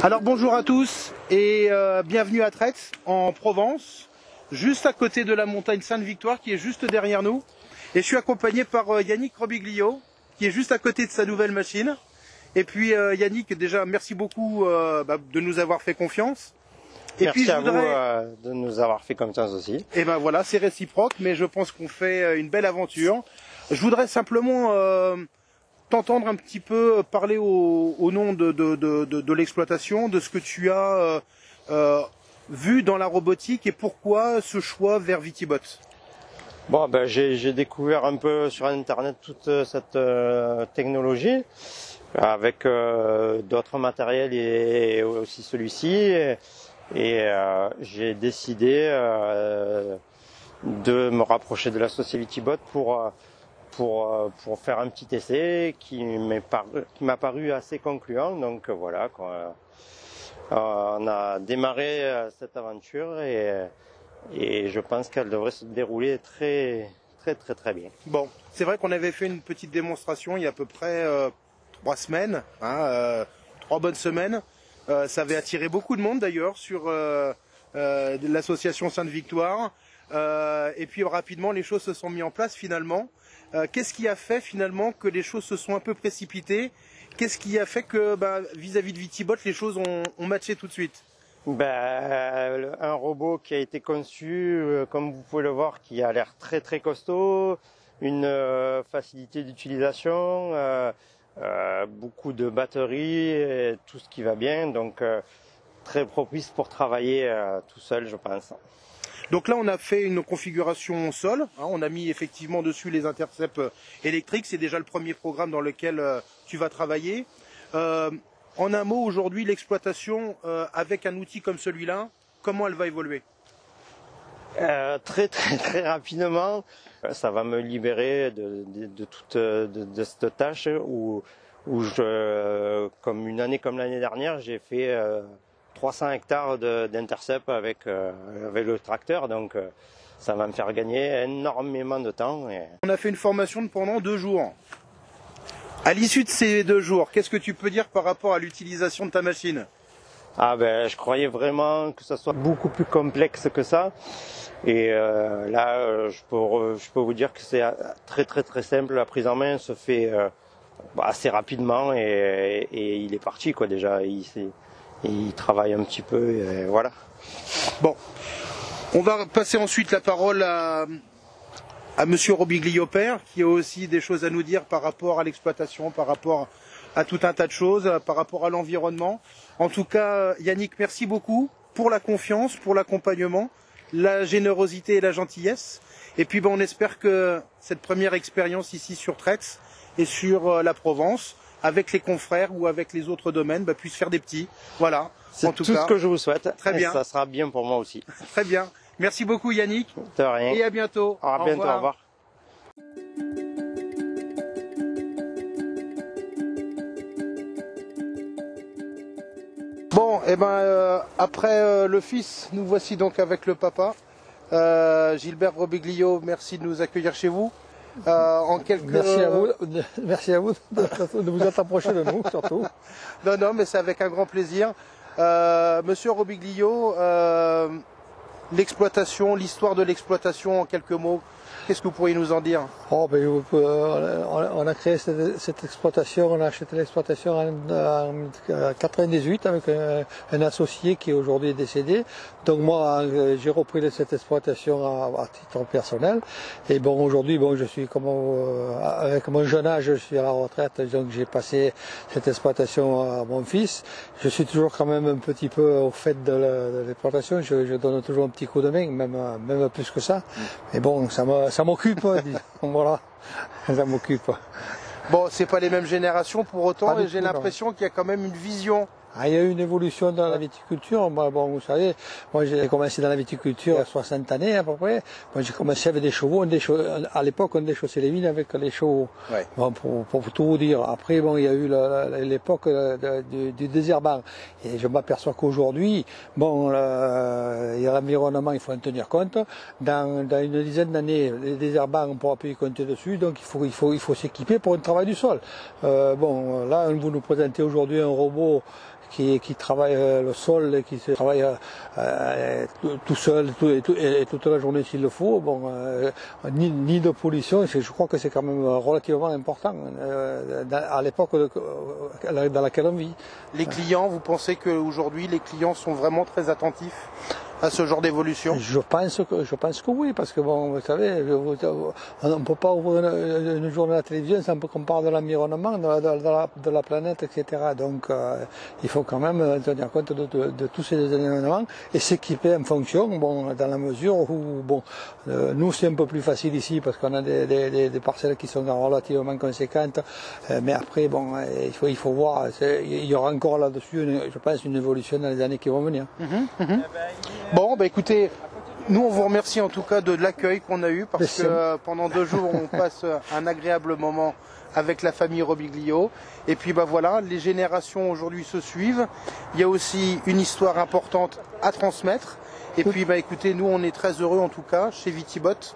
Alors bonjour à tous et bienvenue à Traits en Provence, juste à côté de la montagne Sainte-Victoire qui est juste derrière nous. Et je suis accompagné par Yannick Robiglio qui est juste à côté de sa nouvelle machine. Et puis Yannick, déjà merci beaucoup de nous avoir fait confiance. Et merci puis, à vous de nous avoir fait confiance aussi. Et ben voilà, c'est réciproque, mais je pense qu'on fait une belle aventure. Je voudrais simplement t'entendre un petit peu parler au nom de l'exploitation, de ce que tu as vu dans la robotique et pourquoi ce choix vers Vitibot. Bon, ben, j'ai découvert un peu sur Internet toute cette technologie avec d'autres matériels et aussi celui-ci. Et j'ai décidé de me rapprocher de la société Vitibot pour faire un petit essai qui m'a paru assez concluant. Donc voilà, quoi. On a démarré cette aventure et je pense qu'elle devrait se dérouler très bien. Bon, c'est vrai qu'on avait fait une petite démonstration il y a à peu près 3 semaines, 3 bonnes semaines. Ça avait attiré beaucoup de monde d'ailleurs sur l'association Sainte-Victoire. Et puis rapidement les choses se sont mises en place finalement. Qu'est-ce qui a fait finalement que les choses se sont un peu précipitées? Qu'est-ce qui a fait que vis-à-vis de Vitibot les choses ont matché tout de suite? Un robot qui a été conçu, comme vous pouvez le voir, qui a l'air très costaud, une facilité d'utilisation, beaucoup de batteries, et tout ce qui va bien, donc très propice pour travailler tout seul, je pense. Donc là, on a fait une configuration sol. On a mis effectivement dessus les intercepts électriques. C'est déjà le premier programme dans lequel tu vas travailler. En un mot, aujourd'hui, l'exploitation avec un outil comme celui-là, comment elle va évoluer? Très rapidement. Ça va me libérer de toute cette tâche où comme une année comme l'année dernière, j'ai fait 300 hectares d'intercept avec le tracteur, donc ça va me faire gagner énormément de temps. On a fait une formation pendant 2 jours. À l'issue de ces 2 jours, qu'est-ce que tu peux dire par rapport à l'utilisation de ta machine? Je croyais vraiment que ça soit beaucoup plus complexe que ça. Et là, je peux vous dire que c'est très simple. La prise en main se fait assez rapidement et il est parti quoi déjà. Il travaille un petit peu et voilà. Bon, on va passer ensuite la parole à Monsieur Robiglio père, qui a aussi des choses à nous dire par rapport à l'exploitation, par rapport à tout un tas de choses, par rapport à l'environnement. En tout cas, Yannick, merci beaucoup pour la confiance, pour l'accompagnement, la générosité et la gentillesse. Et puis on espère que cette première expérience ici sur Traits et sur la Provence, avec les confrères ou avec les autres domaines, puisse faire des petits. Voilà. C'est tout ce que je vous souhaite. Très bien. Ça sera bien pour moi aussi. Très bien. Merci beaucoup Yannick. De rien. Et à bientôt. À bientôt, au revoir. Bon, après le fils, nous voici donc avec le papa. Gilbert Robiglio, merci de nous accueillir chez vous. Merci à vous de vous être approché de nous, surtout. Non, mais c'est avec un grand plaisir. Monsieur Robiglio, l'exploitation, l'histoire de l'exploitation en quelques mots, qu'est-ce que vous pourriez nous en dire? On a créé cette exploitation, on a acheté l'exploitation en 98 avec un associé qui aujourd'hui est décédé. Donc moi, j'ai repris cette exploitation à titre personnel. Et bon, aujourd'hui, je suis avec mon jeune âge, je suis à la retraite, donc j'ai passé cette exploitation à mon fils. Je suis toujours quand même un petit peu au fait de l'exploitation. Je donne toujours un petit coup de main, même plus que ça. Mais bon, ça m'occupe, voilà, ça m'occupe. Bon, c'est pas les mêmes générations pour autant, et j'ai l'impression qu'il y a quand même une vision. Il y a eu une évolution dans la viticulture. Vous savez, moi j'ai commencé dans la viticulture il y a 60 années à peu près. Moi j'ai commencé avec des chevaux. À l'époque, on déchaussait les vignes avec les chevaux. Ouais. Bon, pour tout vous dire. Après, il y a eu l'époque du désherbant. Et je m'aperçois qu'aujourd'hui, il y a l'environnement, il faut en tenir compte. Dans une dizaine d'années, les désherbants, on ne pourra plus y compter dessus. Donc il faut s'équiper pour un travail du sol. Là, vous nous présentez aujourd'hui un robot qui travaille le sol, et qui travaille tout seul et toute la journée s'il le faut. Bon, ni de pollution. Je crois que c'est quand même relativement important à l'époque dans laquelle on vit. Les clients, vous pensez qu'aujourd'hui les clients sont vraiment très attentifs à ce genre d'évolution? Je pense que oui, parce que bon, vous savez, on ne peut pas ouvrir une journée à la télévision sans qu'on parle de l'environnement, de la planète, etc. Donc il faut quand même tenir compte de tous ces éléments et s'équiper en fonction, bon, dans la mesure où, bon, nous c'est un peu plus facile ici parce qu'on a des parcelles qui sont relativement conséquentes, mais après, bon, il faut voir, il y aura encore là-dessus, je pense, une évolution dans les années qui vont venir. Bon, bah écoutez, nous on vous remercie en tout cas de l'accueil qu'on a eu parce que pendant 2 jours on passe un agréable moment avec la famille Robiglio. Et puis bah voilà, les générations aujourd'hui se suivent. Il y a aussi une histoire importante à transmettre. Et puis bah écoutez, nous on est très heureux en tout cas chez Vitibot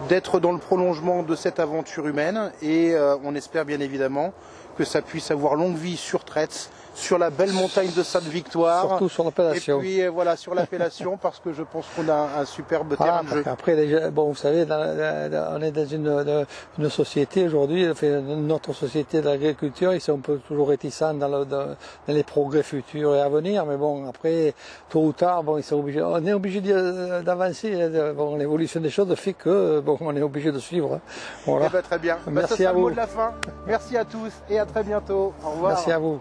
d'être dans le prolongement de cette aventure humaine et on espère bien évidemment que ça puisse avoir longue vie sur Traits, sur la belle montagne de Sainte-Victoire. Surtout sur l'appellation. Et puis voilà, sur l'appellation, parce que je pense qu'on a un superbe terrain de jeu. Après, bon, vous savez, on est dans une société aujourd'hui, notre société d'agriculture, ils sont un peu toujours réticents dans les progrès futurs et à venir, mais bon, après, tôt ou tard, bon, on est obligé d'avancer. Bon, l'évolution des choses fait que, bon, on est obligé de suivre. Hein. Voilà. Eh ben, très bien. Merci ça à vous. Le mot de la fin. Merci à tous et à très bientôt. Au revoir. Merci à vous.